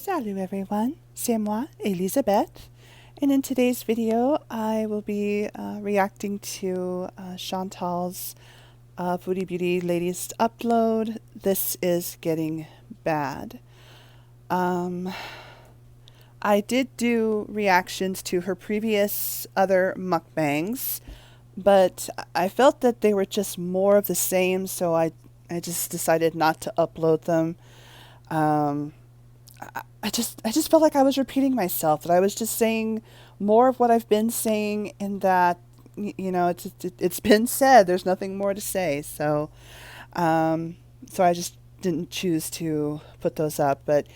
Salut everyone, c'est moi, Elisabeth, and in today's video I will be reacting to Chantal's Foodie Beauty latest upload. This is getting bad. I did do reactions to her previous other mukbangs, but I felt that they were just more of the same, so I just decided not to upload them. I just felt like I was repeating myself, that I was just saying more of what I've been saying, and that you know it's been said. There's nothing more to say, so I just didn't choose to put those up. But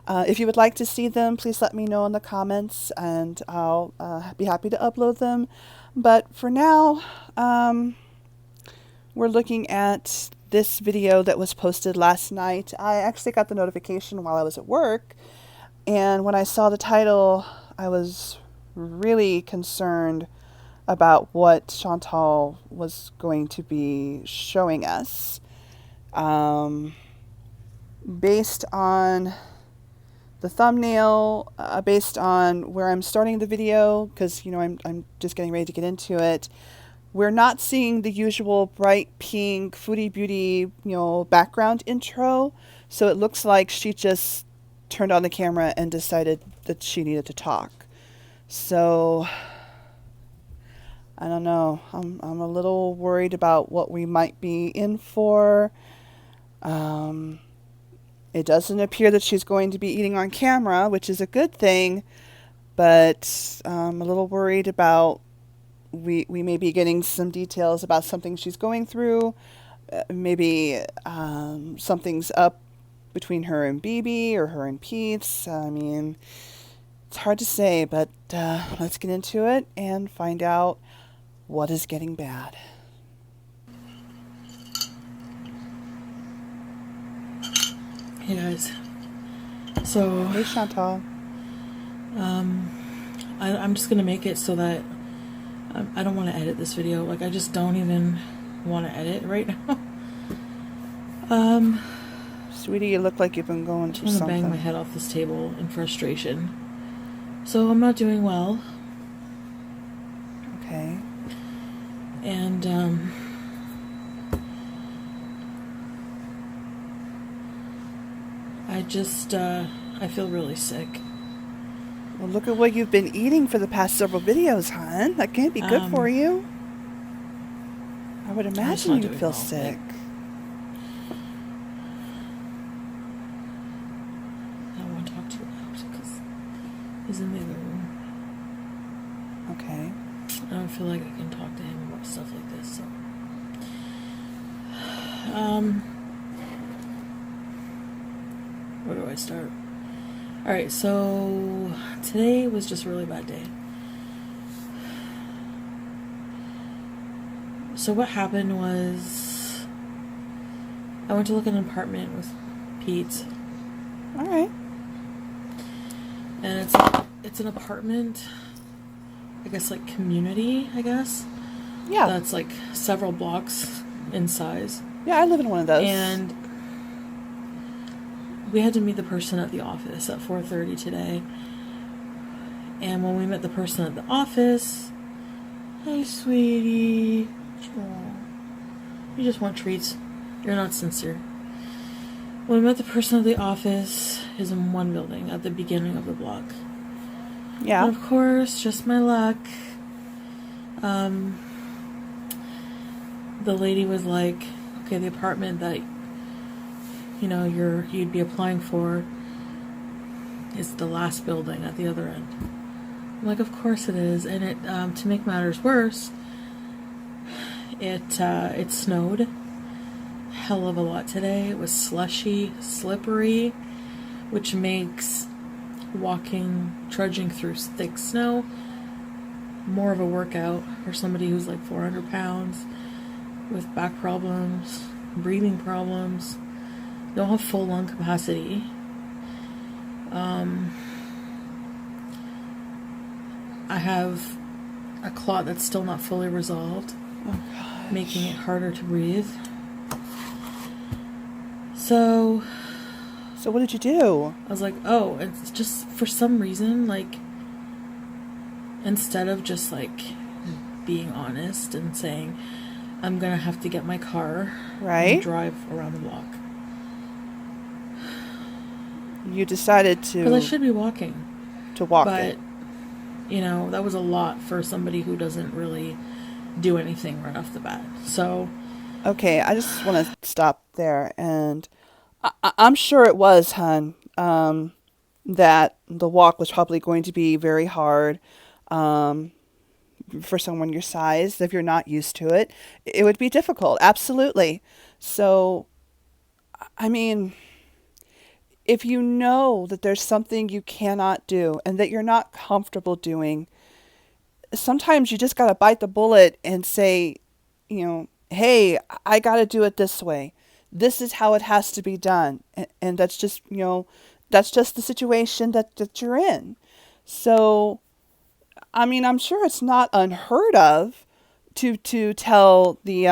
if you would like to see them, please let me know in the comments, and I'll be happy to upload them. But for now, we're looking at this video that was posted last night. I actually got the notification while I was at work, and when I saw the title, I was really concerned about what Chantal was going to be showing us. Based on the thumbnail, based on where I'm starting the video, because I'm just getting ready to get into it, we're not seeing the usual bright pink Foodie Beauty background intro, so it looks like she just turned on the camera and decided that she needed to talk. So I don't know, I'm a little worried about what we might be in for. It doesn't appear that she's going to be eating on camera, which is a good thing, but I'm a little worried about we may be getting some details about something she's going through. Maybe something's up between her and BB, or her and Pete's. I mean, it's hard to say, but let's get into it and find out what is getting bad. Hey guys. So hey Chantal. I'm just gonna make it so that I don't want to edit this video. Like, I just don't even want to edit right now. Sweetie, you look like you've been going through something. I'm gonna bang my head off this table in frustration. So I'm not doing well. Okay. And I feel really sick. Well, look at what you've been eating for the past several videos, hon. That can't be good for you. I would imagine you'd feel sick. I don't want to talk too loud because he's in the other room. Okay. I don't feel like I can talk to him about stuff like this, so. Where do I start? Alright, so today was just a really bad day. So what happened was I went to look at an apartment with Pete. Alright. And it's an apartment, I guess, like community, I guess. Yeah. That's like several blocks in size. Yeah, I live in one of those. And we had to meet the person at the office at 4:30 today. And when we met the person at the office, "Hey, sweetie. Oh, you just want treats. You're not sincere." When we met the person at the office, is in one building at the beginning of the block. Yeah. And of course, just my luck. The lady was like, "Okay, the apartment that you'd be applying for is the last building at the other end." I'm like, "Of course it is." And it to make matters worse, it snowed hell of a lot today. It was slushy, slippery, which makes trudging through thick snow more of a workout for somebody who's like 400 pounds with back problems, breathing problems, don't have full lung capacity. I have a clot that's still not fully resolved, making it harder to breathe. So So what did you do? I was like, oh, it's just for some reason, like, instead of just like being honest and saying, I'm gonna have to get my car and Right? drive around the block. You decided Because I should be walking. to walk But, it. that was a lot for somebody who doesn't really do anything right off the bat. So, Okay, I just want to stop there, and I'm sure it was, hun. That the walk was probably going to be very hard. Um, for someone your size, if you're not used to it, it would be difficult. Absolutely. So, I mean, if you know that there's something you cannot do and that you're not comfortable doing, sometimes you just got to bite the bullet and say, hey, I got to do it this way. This is how it has to be done. And that's just, that's just the situation that you're in. So, I mean, I'm sure it's not unheard of to tell the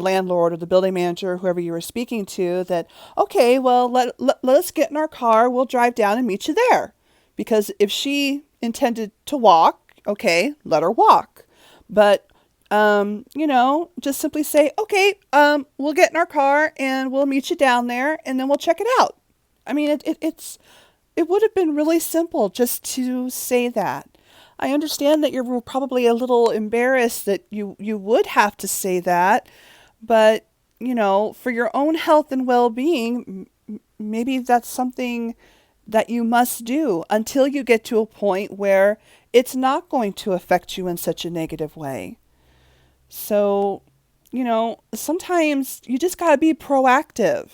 landlord or the building manager, whoever you were speaking to, that okay, well, let us get in our car. We'll drive down and meet you there. Because if she intended to walk, okay, let her walk. But just simply say, okay, we'll get in our car and we'll meet you down there, and then we'll check it out. I mean, it would have been really simple just to say that. I understand that you're probably a little embarrassed that you would have to say that, but for your own health and well-being, maybe that's something that you must do until you get to a point where it's not going to affect you in such a negative way. So, sometimes you just got to be proactive.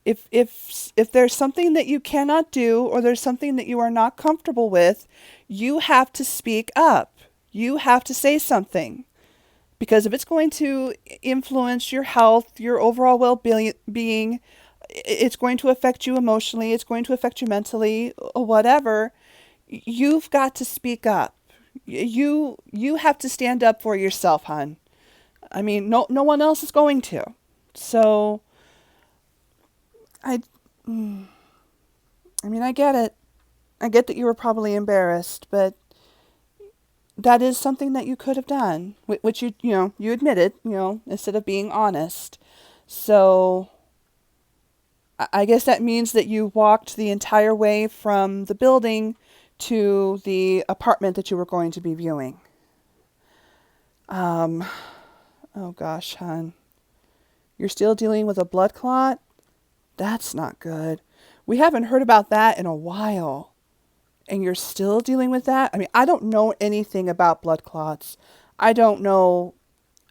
If there's something that you cannot do, or there's something that you are not comfortable with, you have to speak up. You have to say something. Because if it's going to influence your health, your overall well-being, it's going to affect you emotionally, it's going to affect you mentally, or whatever, you've got to speak up. You have to stand up for yourself, hon. I mean, no one else is going to. So I I mean, I get it. I get that you were probably embarrassed, but that is something that you could have done, which you admitted, instead of being honest. So I guess that means that you walked the entire way from the building to the apartment that you were going to be viewing. Oh gosh, hon. You're still dealing with a blood clot? That's not good. We haven't heard about that in a while. And you're still dealing with that? I mean, I don't know anything about blood clots. I don't know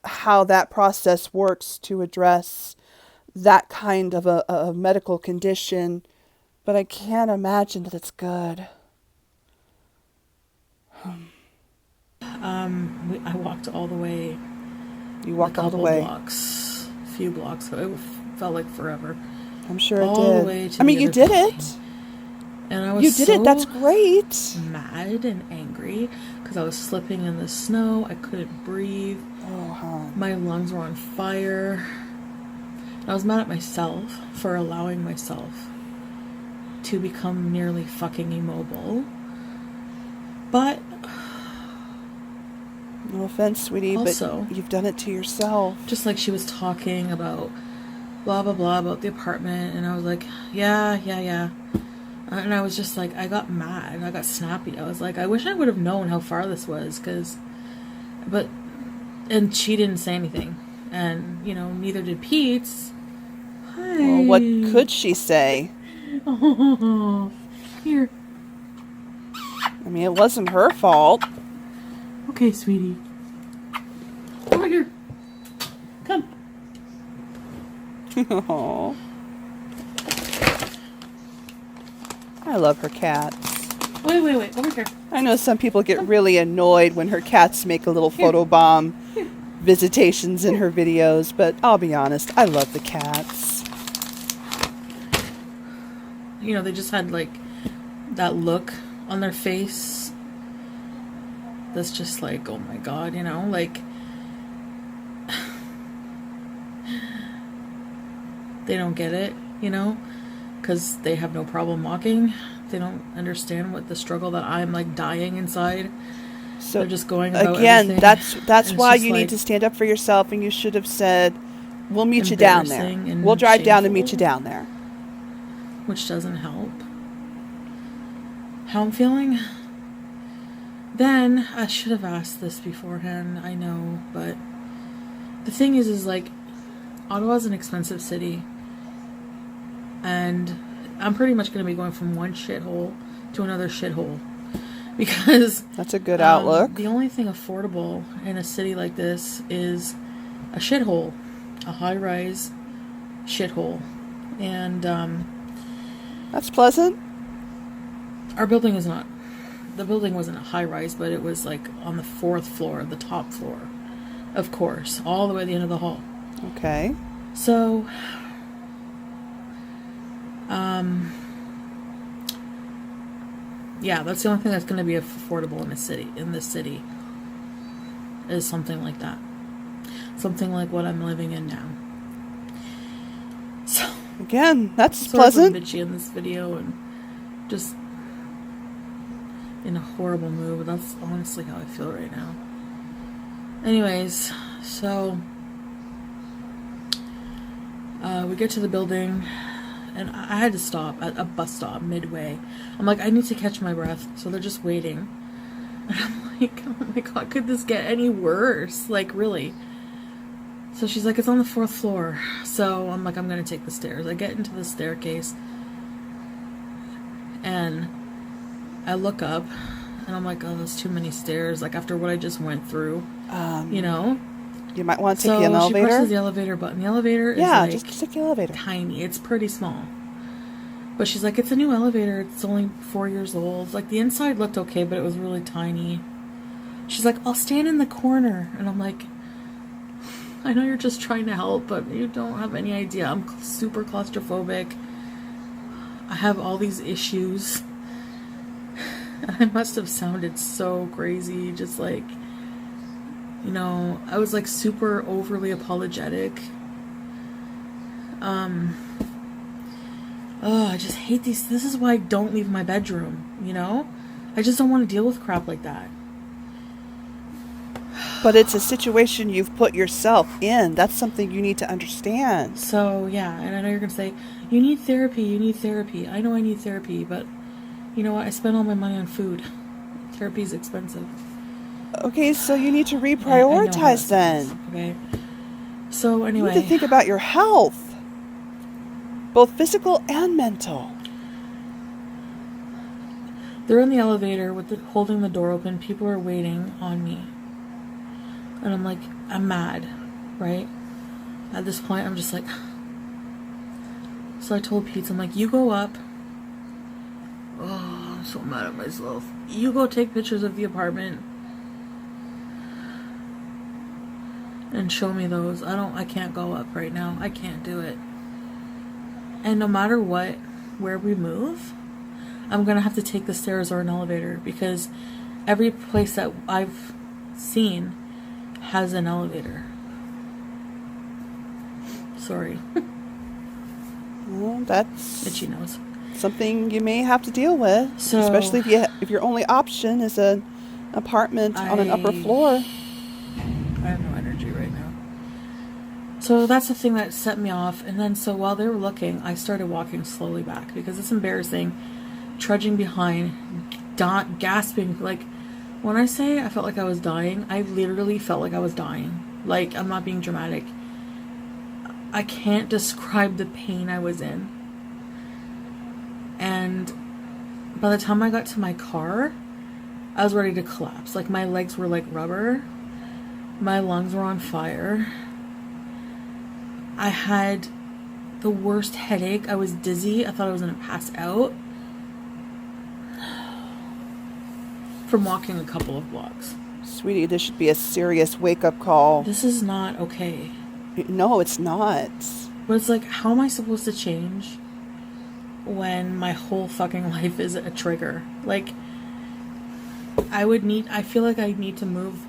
how that process works to address that kind of a medical condition, but I can't imagine that it's good. I walked all the way, You a walked all the couple way. blocks, a few blocks. It felt like forever. I'm sure it All the did. way to I mean, the you other did building. it. And I was You did it. That's so great. mad and angry because I was slipping in the snow. I couldn't breathe. Oh, hon. My lungs were on fire. I was mad at myself for allowing myself to become nearly fucking immobile. But No offense, sweetie, also, but you've done it to yourself. just like she was talking about blah blah blah about the apartment, and I was like, yeah. And I was just like, I got mad, I got snappy. I was like, I wish I would have known how far this was, and she didn't say anything, and neither did Pete's. Hi. Well, what could she say? Oh, here. I mean, it wasn't her fault. Okay, sweetie. Over here. Come. Oh, I love her cats. Wait. Over here. I know some people get really annoyed when her cats make a little photobomb visitations in her videos, but I'll be honest, I love the cats. They just had like that look on their face that's just like, oh my god, like they don't get it, because they have no problem walking. They don't understand what the struggle that I'm like dying inside. So they're just going about again, everything. that's And why just, you need like, to stand up for yourself, and you should have said, "We'll meet you down there. embarrassing and We'll drive down and shameful, meet you down there." which doesn't help. How I'm feeling? Then I should have asked this beforehand, I know, but the thing is like, Ottawa's an expensive city, and I'm pretty much going to be going from one shithole to another shithole, because That's a good outlook. the only thing affordable in a city like this is a shithole, a high-rise shithole, and That's pleasant. our building is not. The building wasn't a high-rise, but it was like on the 4th floor, the top floor, of course, all the way to the end of the hall. Okay. So, yeah, that's the only thing that's going to be affordable in this city, is something like that. Something like what I'm living in now. So, Again, that's sorry if I'm pleasant. bitchy in this video and just in a horrible mood, but that's honestly how I feel right now. Anyways, so we get to the building, and I had to stop at a bus stop midway. I'm like, I need to catch my breath, so they're just waiting. And I'm like, oh my god, could this get any worse? Like, really? So she's like, it's on the 4th floor. So I'm like, I'm gonna take the stairs. I get into the staircase, and I look up, and I'm like, oh, that's too many stairs. Like, after what I just went through, you know? You might want to take So the she elevator. presses the elevator button. The elevator is like just take the elevator. tiny. It's pretty small. But she's like, it's a new elevator. It's only 4 years old. Like, the inside looked okay, but it was really tiny. She's like, I'll stand in the corner. And I'm like, I know you're just trying to help, but you don't have any idea. I'm super claustrophobic. I have all these issues. I must have sounded so crazy, just like, you know, I was like super overly apologetic. I just hate these. This is why I don't leave my bedroom, you know? I just don't want to deal with crap like that. But it's a situation you've put yourself in. That's something you need to understand. So, yeah, and I know you're going to say, you need therapy, you need therapy. I know I need therapy, but you know what? I spend all my money on food. Therapy's expensive. Okay, so you need to I know how reprioritize that sounds, then. okay? So, You anyway. need to think about your health, both physical and mental. They're in the elevator holding the door open. People are waiting on me. And I'm like, I'm mad, right? At this point, I'm just like... So I told Pete, I'm like, you go up. Oh, I'm so mad at myself. You go take pictures of the apartment. And show me those. I can't go up right now. I can't do it. And no matter what, where we move, I'm gonna have to take the stairs or an elevator, because every place that I've seen has an elevator. Sorry. Well, that's Itchy nose. something you may have to deal with, So, especially if your only option is an apartment on an upper floor. I have no energy right now. So that's the thing that set me off. And then, so while they were looking, I started walking slowly back, because it's embarrassing, trudging behind, gasping. Like, when I say I felt like I was dying, I literally felt like I was dying. Like, I'm not being dramatic. I can't describe the pain I was in. And by the time I got to my car, I was ready to collapse. Like, my legs were like rubber. My lungs were on fire. I had the worst headache. I was dizzy. I thought I was going to pass out from walking a couple of blocks. Sweetie, this should be a serious wake-up call. This is not okay. No, it's not. But it's like, how am I supposed to change when my whole fucking life is a trigger? Like, I feel like I need to move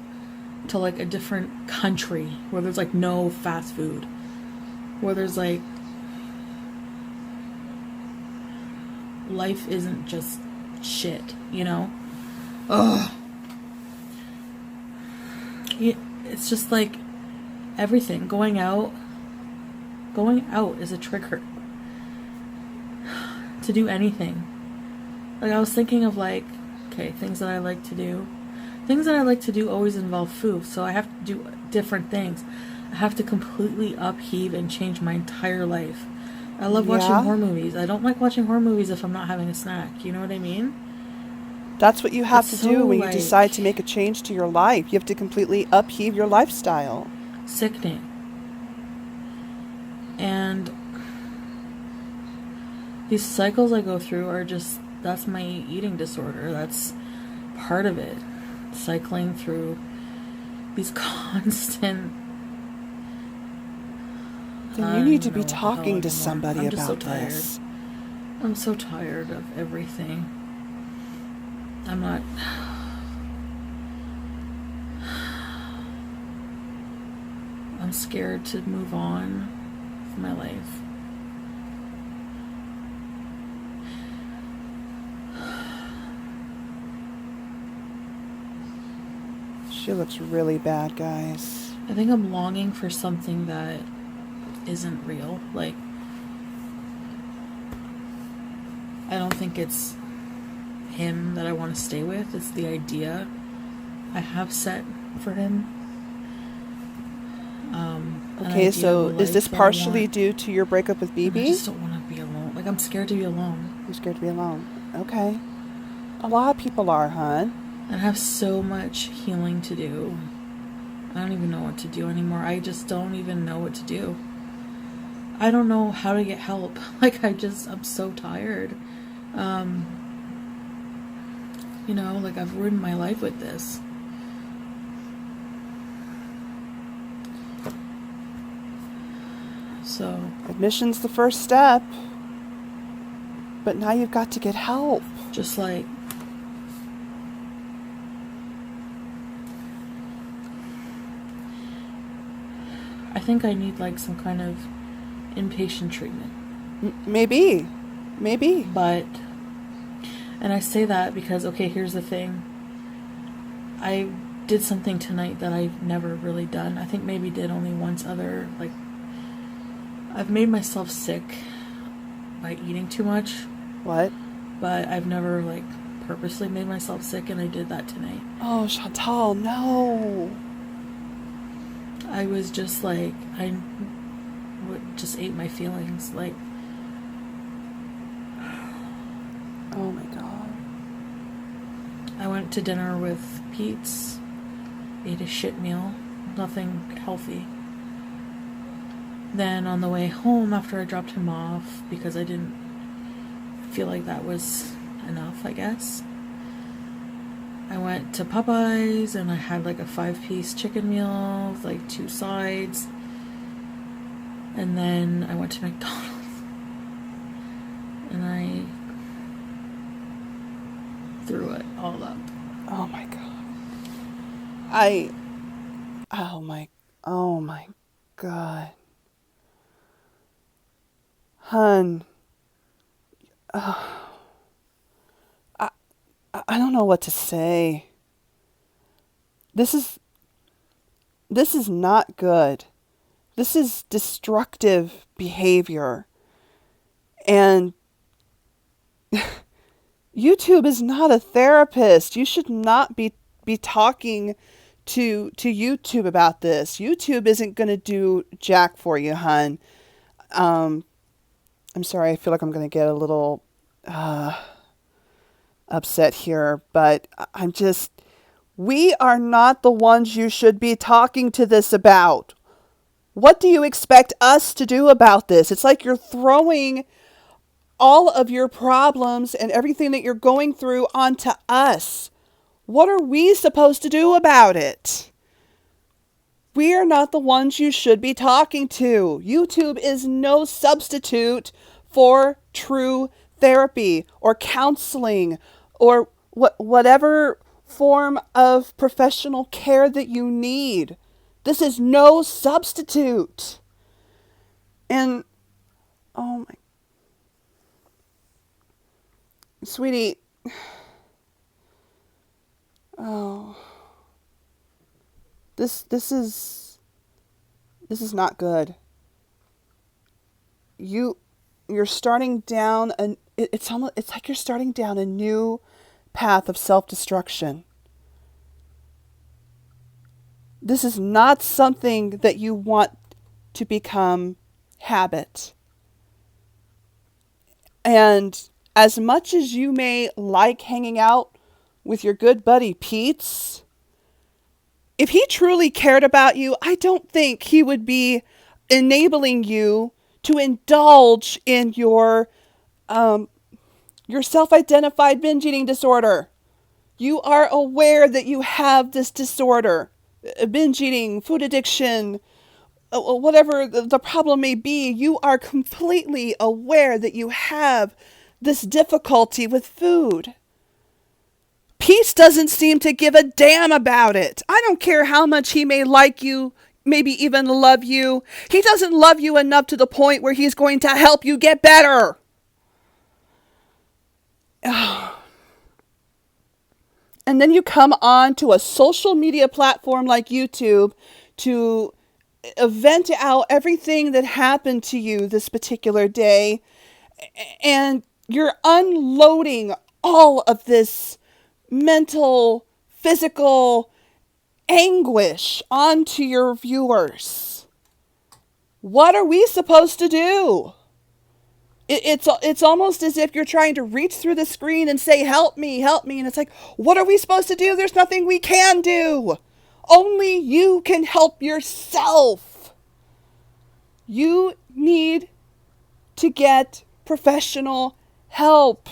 to like a different country where there's like no fast food, where there's like life isn't just shit, you know? Ugh. It's just like everything. Going out is a trigger to do anything. Like, I was thinking of, like, okay, things that I like to do. Things that I like to do always involve food, so I have to do different things. I have to completely upheave and change my entire life. I love watching Yeah. horror movies. I don't like watching horror movies if I'm not having a snack. You know what I mean? That's what you have It's to so, do when you like, decide to make a change to your life. You have to completely upheave your lifestyle. sickening. And these cycles I go through are just, that's my eating disorder. That's part of it. Cycling through these constant. Then I you don't need to even be know what the hell talking to anymore. somebody I'm just so about tired. this. I'm so tired of everything. I'm not. I'm scared to move on with my life. She looks really bad, guys. I think I'm longing for something that isn't real. Like, I don't think it's him that I want to stay with. It's the idea I have set for him. Okay, so is this partially due to your breakup with I BB? just don't want to be alone. Like, I'm scared to be alone. You're scared to be alone. Okay. A lot of people are, hon. I have so much healing to do. I don't even know what to do anymore. I just don't even know what to do. I don't know how to get help. Like, I'm so tired. You know, like, I've ruined my life with this. So, Admission's the first step. But now you've got to get help. just like, I think I need, like, some kind of inpatient treatment. Maybe. But, and I say that because, okay, here's the thing. I did something tonight that I've never really done. I think maybe did only once other, like, I've made myself sick by eating too much. What? But I've never, like, purposely made myself sick, and I did that tonight. Oh, Chantal, no. I was just like, I just ate my feelings. Like, oh my God. I went to dinner with Pete's, ate a shit meal, nothing healthy. Then on the way home, after I dropped him off, because I didn't feel like that was enough, I guess, I went to Popeyes and I had like a 5-piece chicken meal with like 2 sides. And then I went to McDonald's and I threw it all up. Oh my God. Oh my God. Hun. I don't know what to say. This is not good. This is destructive behavior. And YouTube is not a therapist. You should not be talking to YouTube about this. YouTube isn't going to do jack for you, hun. I'm sorry. I feel like I'm going to get a little upset here, but we are not the ones you should be talking to this about. What do you expect us to do about this? It's like you're throwing all of your problems and everything that you're going through onto us. What are we supposed to do about it? We are not the ones you should be talking to. YouTube is no substitute for true therapy or counseling or whatever form of professional care that you need. This is no substitute. And oh my, Sweetie, oh, this is not good. You're starting down it's like you're starting down a new path of self-destruction. This is not something that you want to become habit. And as much as you may like hanging out with your good buddy Pete's, if he truly cared about you, I don't think he would be enabling you to indulge in your self-identified binge eating disorder. You are aware that you have this disorder, binge eating, food addiction, whatever the problem may be. You are completely aware that you have this difficulty with food. Peace doesn't seem to give a damn about it. I don't care how much he may like you, maybe even love you. He doesn't love you enough to the point where he's going to help you get better. And then you come on to a social media platform like YouTube to vent out everything that happened to you this particular day. And you're unloading all of this mental, physical anguish onto your viewers. What are we supposed to do? It's almost as if you're trying to reach through the screen and say, help me, help me. And it's like, what are we supposed to do? There's nothing we can do. Only you can help yourself. You need to get professional help.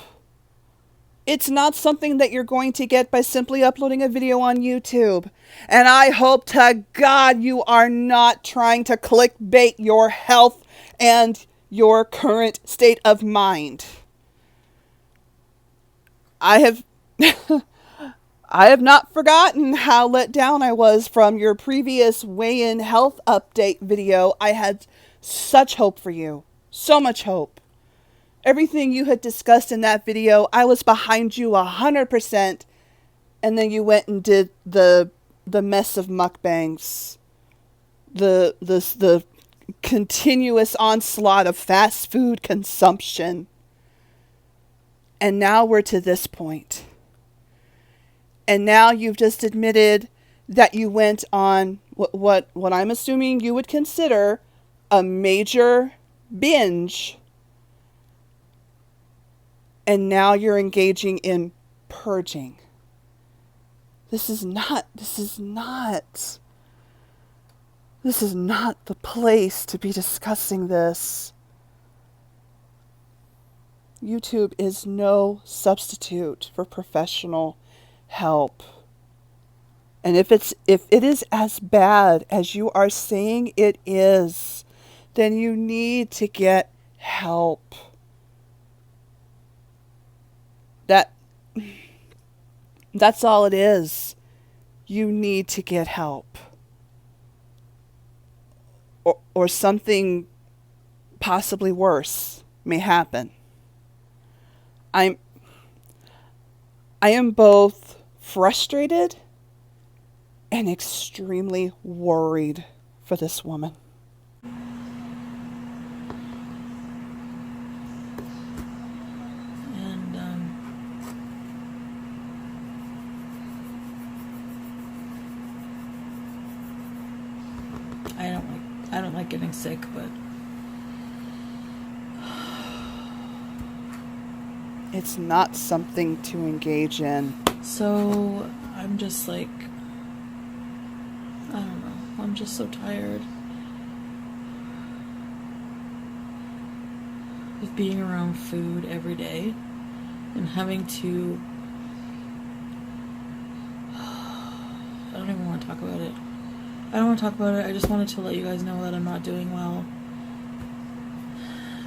It's not something that you're going to get by simply uploading a video on YouTube. And I hope to God you are not trying to clickbait your health and your current state of mind. I have I have not forgotten how let down I was from your previous weigh-in health update video. I had such hope for you. So much hope. Everything you had discussed in that video, I was behind you 100%. And then you went and did the mess of mukbangs. The continuous onslaught of fast food consumption. And now we're to this point. And now you've just admitted that you went on what I'm assuming you would consider a major binge. And now you're engaging in purging. This is not the place to be discussing this. YouTube is no substitute for professional help. And if it is as bad as you are saying it is, then you need to get help. That's all it is. You need to get help. Or something possibly worse may happen. I am both frustrated and extremely worried for this woman. And I don't like getting sick, but It's not something to engage in. so I'm just like, I don't know. I'm just so tired of being around food every day and having to. I don't even want to talk about it. I don't want to talk about it. I just wanted to let you guys know that I'm not doing well.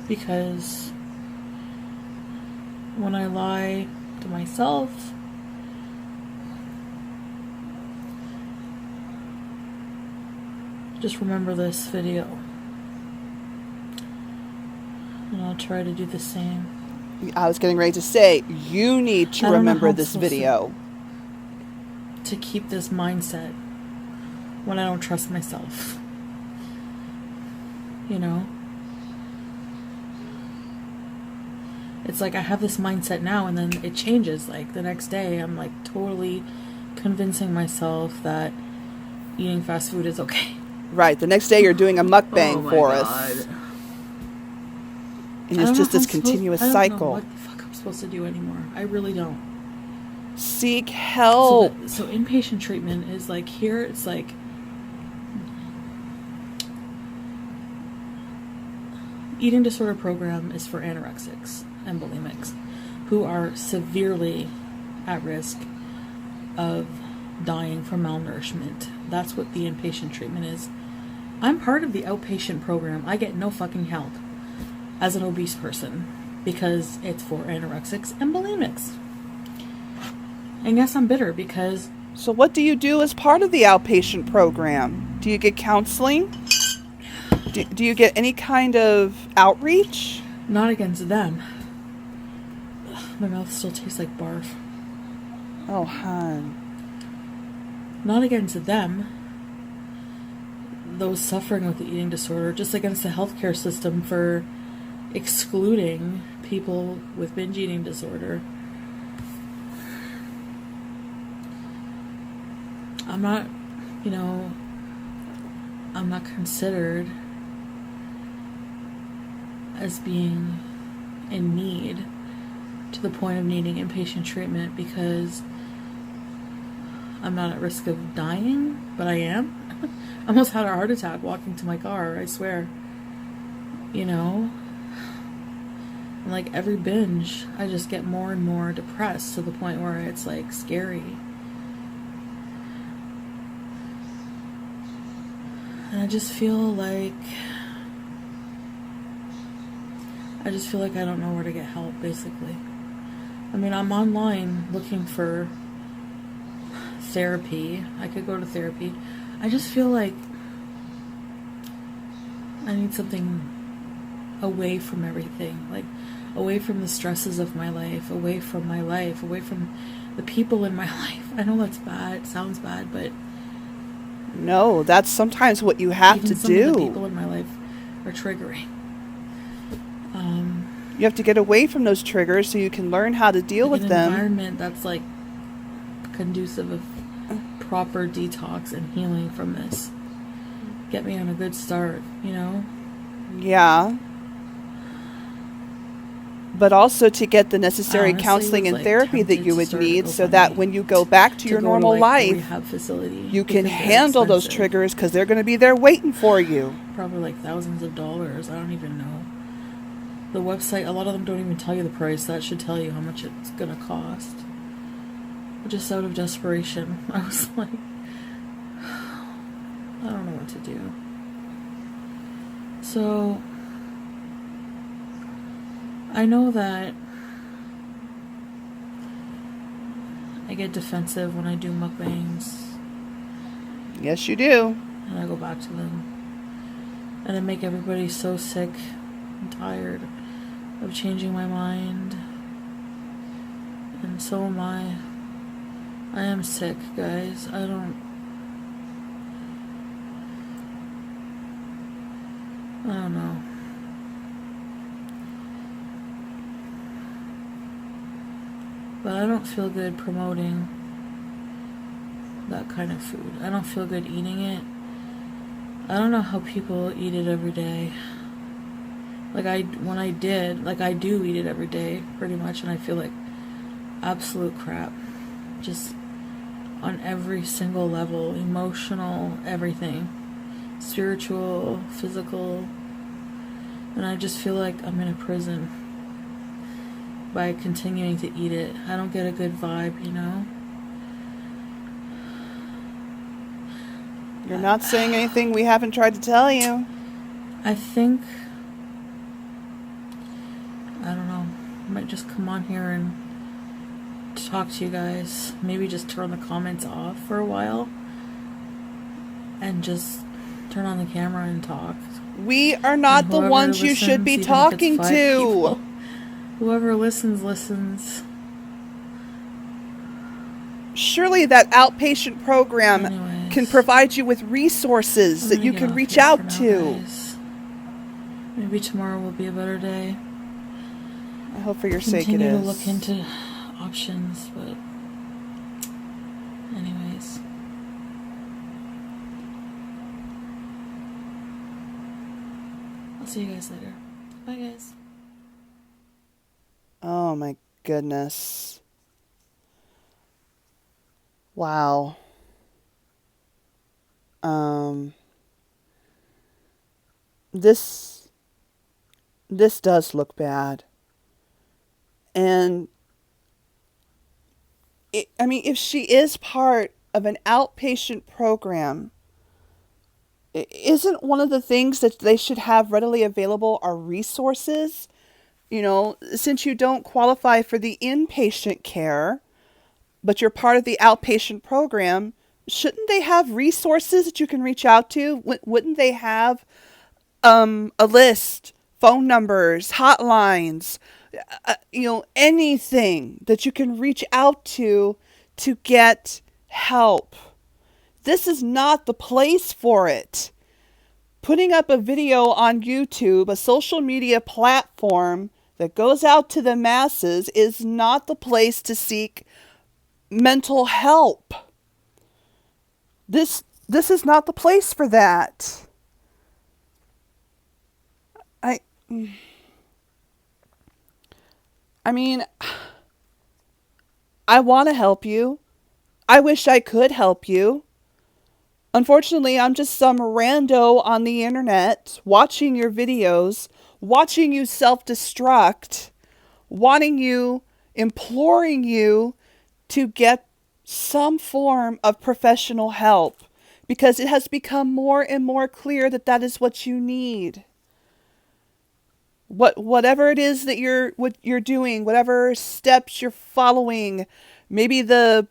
Because when I lie to myself, just remember this video. And I'll try to do the same. I was getting ready to say, you need to I don't know how remember I'm this supposed video. to keep this mindset when I don't trust myself. You know? It's like I have this mindset now and then it changes. Like the next day, I'm like totally convincing myself that eating fast food is okay. Right. The next day you're doing a mukbang Oh my for God. us. And I it's don't know just how this I'm continuous I don't know cycle. what the fuck I'm supposed to do anymore. I really don't. Seek help. So inpatient treatment is like here. It's like eating disorder program is for anorexics and bulimics who are severely at risk of dying from malnourishment. That's what the inpatient treatment is. I'm part of the outpatient program. I get no fucking help as an obese person because it's for anorexics and bulimics. And yes, I'm bitter because... So what do you do as part of the outpatient program? Do you get counseling? Do you get any kind of outreach? Not against them. My mouth still tastes like barf. Oh, hon. Not against them. Those suffering with the eating disorder, just against the healthcare system for excluding people with binge eating disorder. I'm not, I'm not considered as being in need to the point of needing inpatient treatment because I'm not at risk of dying, but I am. I almost had a heart attack walking to my car, I swear. And like every binge, I just get more and more depressed to the point where it's like scary. And I just feel like I don't know where to get help, basically. I mean, I'm online looking for therapy. I could go to therapy. I just feel like I need something away from everything. Like, away from the stresses of my life, away from my life, away from the people in my life. I know that's bad. It sounds bad, but... No, that's sometimes what you have to some do. Of the people in my life are triggering. You have to get away from those triggers so you can learn how to deal with them. An environment that's like conducive of proper detox and healing from this. Get me on a good start, Yeah. But also to get the necessary Honestly, counseling and like therapy that you would need so that when you go back to your normal life, rehab facility, you can handle those triggers because they're going to be there waiting for you. Probably like thousands of dollars. I don't even know. The website, a lot of them don't even tell you the price. That should tell you how much it's going to cost. Just out of desperation, I was like, I don't know what to do. So, I know that I get defensive when I do mukbangs. Yes, you do. And I go back to them. And I make everybody so sick and tired of changing my mind. And so am I. I am sick, guys. I don't know. But I don't feel good promoting that kind of food. I don't feel good eating it. I don't know how people eat it every day. I do eat it every day, pretty much, and I feel like absolute crap. Just on every single level, emotional, everything. Spiritual, physical. And I just feel like I'm in a prison by continuing to eat it. I don't get a good vibe, You're not saying anything we haven't tried to tell you. I think, I don't know, I might just come on here and talk to you guys. Maybe just turn the comments off for a while and just turn on the camera and talk. We are not the ones you should be talking to. Whoever listens. Surely that outpatient program can Anyways, provide you with resources I'm that gonna you get can off reach here for out now, to. guys. Maybe tomorrow will be a better day. I hope for your sake it Continue to is. look into options, but anyways. I'll see you guys later. Bye, guys. Oh my goodness. Wow. Um, this does look bad. And I mean, if she is part of an outpatient program, isn't one of the things that they should have readily available are resources? You know, since you don't qualify for the inpatient care, but you're part of the outpatient program, shouldn't they have resources that you can reach out to? Wouldn't they have a list, phone numbers, hotlines, anything that you can reach out to get help? This is not the place for it. Putting up a video on YouTube, a social media platform that goes out to the masses, is not the place to seek mental help. This is not the place for that. I I mean, I want to help you. I wish I could help you. Unfortunately, I'm just some rando on the internet watching your videos, watching you self-destruct, imploring you to get some form of professional help, because it has become more and more clear that that is what you need. Whatever it is that you're doing, whatever steps you're following, maybe the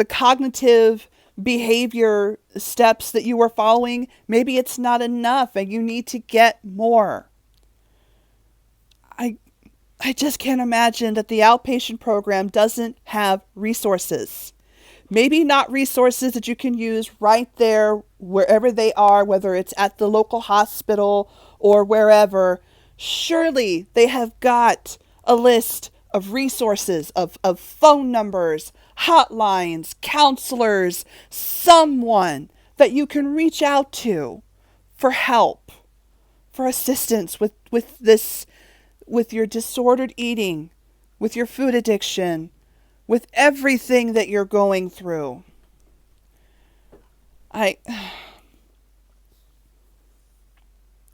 cognitive behavior steps that you were following, maybe it's not enough and you need to get more. I I just can't imagine that the outpatient program doesn't have resources. Maybe not resources that you can use right there wherever they are, whether it's at the local hospital or wherever. Surely they have got a list of resources, of phone numbers, hotlines, counselors, someone that you can reach out to for help, for assistance with this, with your disordered eating, with your food addiction, with everything that you're going through. I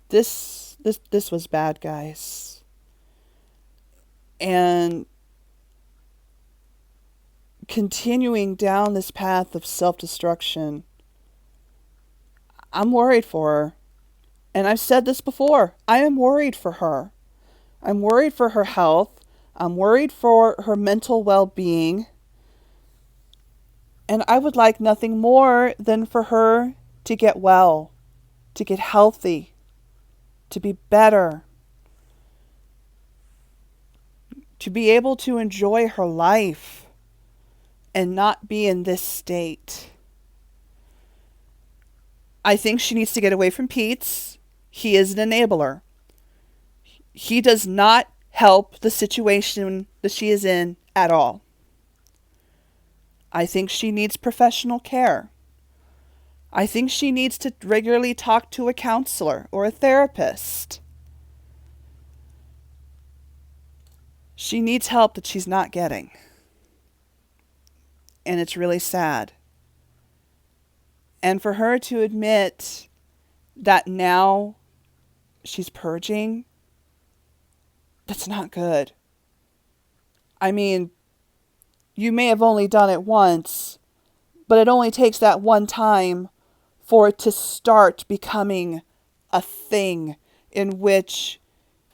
this was bad, guys. And continuing down this path of self-destruction, I'm worried for her. And I've said this before. I am worried for her. I'm worried for her health. I'm worried for her mental well-being. And I would like nothing more than for her to get well, to get healthy, to be better, to be able to enjoy her life and not be in this state. I think she needs to get away from Pete's. He is an enabler. He does not help the situation that she is in at all. I think she needs professional care. I think she needs to regularly talk to a counselor or a therapist. She needs help that she's not getting. And it's really sad. And for her to admit that now she's purging, that's not good. I mean, you may have only done it once, but it only takes that one time for it to start becoming a thing in which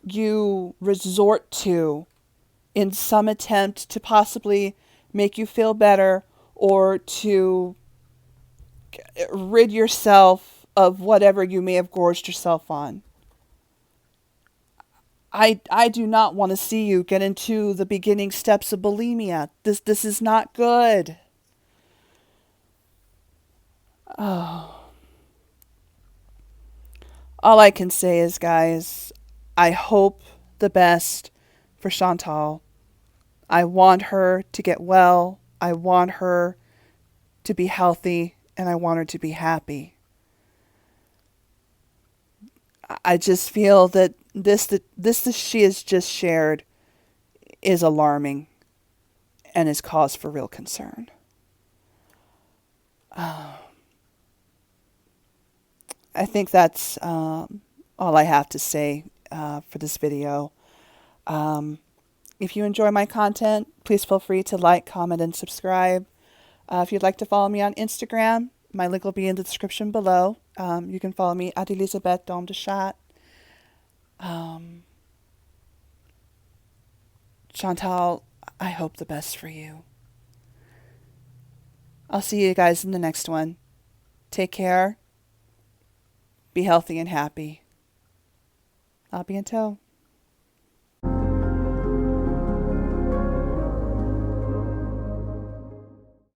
you resort to in some attempt to possibly make you feel better or to rid yourself of whatever you may have gorged yourself on. I do not want to see you get into the beginning steps of bulimia. This is not good. Oh. All I can say is, guys, I hope the best for Chantal. I want her to get well. I want her to be healthy, and I want her to be happy. I just feel that this that she has just shared is alarming and is cause for real concern. I think that's all I have to say for this video. If you enjoy my content, please feel free to like, comment, and subscribe. If you'd like to follow me on Instagram, my link will be in the description below. You can follow me at Elisabeth Dom de Chat. Chantal, I hope the best for you. I'll see you guys in the next one. Take care. Be healthy and happy. I'll be in tow.